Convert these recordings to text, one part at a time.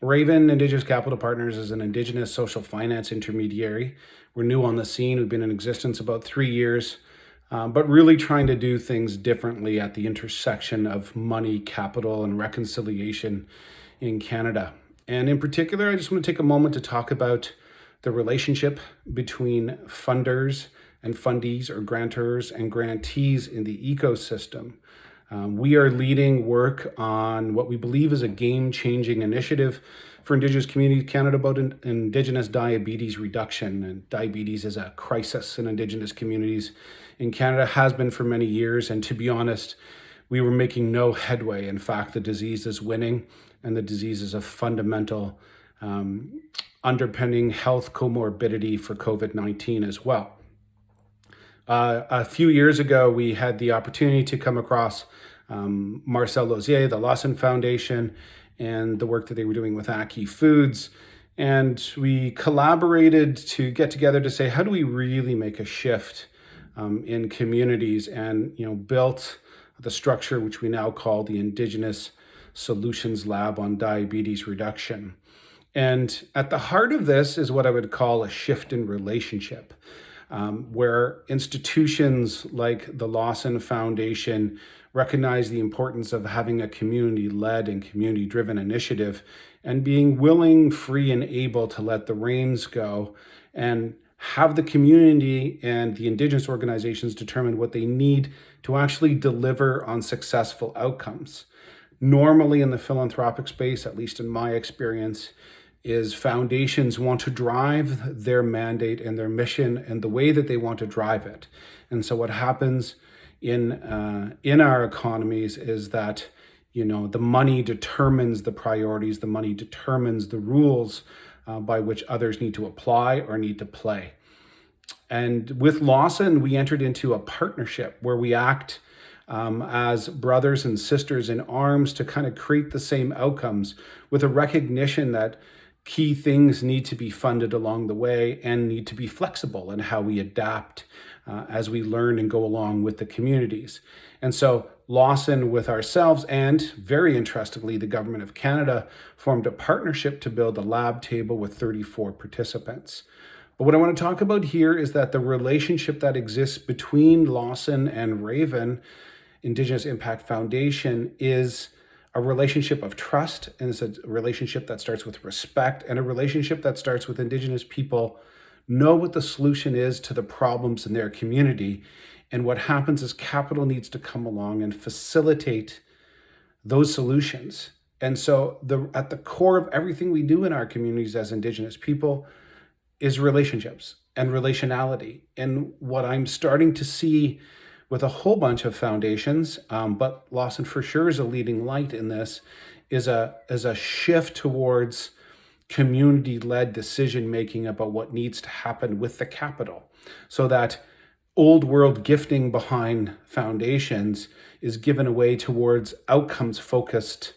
Raven Indigenous Capital Partners is an Indigenous social finance intermediary. We're new on the scene. We've been in existence about 3 years, but really trying to do things differently at the intersection of money, capital, and reconciliation in Canada. And in particular, I just want to take a moment to talk about the relationship between funders and fundees, or grantors and grantees in the ecosystem. We are leading work on what we believe is a game-changing initiative for Indigenous communities in Canada about Indigenous diabetes reduction. And diabetes is a crisis in Indigenous communities in Canada, has been for many years. And to be honest, we were making no headway. In fact, the disease is winning, and the disease is a fundamental underpinning health comorbidity for COVID-19 as well. A few years ago, we had the opportunity to come across Marcel Lausier, the Lawson Foundation, and the work that they were doing with Aki Foods. And we collaborated to get together to say, how do we really make a shift in communities, and built the structure which we now call the Indigenous Solutions Lab on Diabetes Reduction. And at the heart of this is what I would call a shift in relationship. Where institutions like the Lawson Foundation recognize the importance of having a community-led and community-driven initiative, and being willing, free, and able to let the reins go and have the community and the Indigenous organizations determine what they need to actually deliver on successful outcomes. Normally in the philanthropic space, at least in my experience, is foundations want to drive their mandate and their mission and the way that they want to drive it. And so what happens in our economies is that the money determines the priorities, the money determines the rules by which others need to apply or need to play. And with Lawson, we entered into a partnership where we act as brothers and sisters in arms to kind of create the same outcomes, with a recognition that key things need to be funded along the way and need to be flexible in how we adapt as we learn and go along with the communities. And so Lawson, with ourselves and, very interestingly, the Government of Canada, formed a partnership to build a lab table with 34 participants. But what I want to talk about here is that the relationship that exists between Lawson and Raven Indigenous Impact Foundation is a relationship of trust, and it's a relationship that starts with respect, and a relationship that starts with Indigenous people know what the solution is to the problems in their community. And what happens is capital needs to come along and facilitate those solutions. And so at the core of everything we do in our communities as Indigenous people is relationships and relationality. And what I'm starting to see with a whole bunch of foundations, but Lawson for sure is a leading light in this, is a shift towards community-led decision-making about what needs to happen with the capital, so that old world gifting behind foundations is given away towards outcomes-focused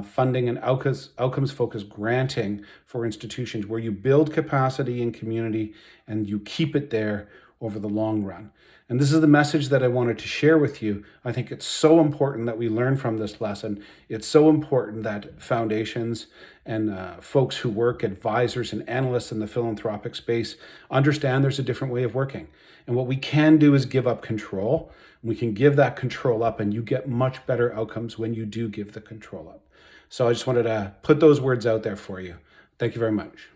funding and outcomes-focused granting for institutions, where you build capacity in community and you keep it there over the long run. And this is the message that I wanted to share with you. I think it's so important that we learn from this lesson. It's so important that foundations and folks who work, advisors and analysts in the philanthropic space, understand there's a different way of working. And what we can do is give up control. We can give that control up, and you get much better outcomes when you do give the control up. So I just wanted to put those words out there for you. Thank you very much.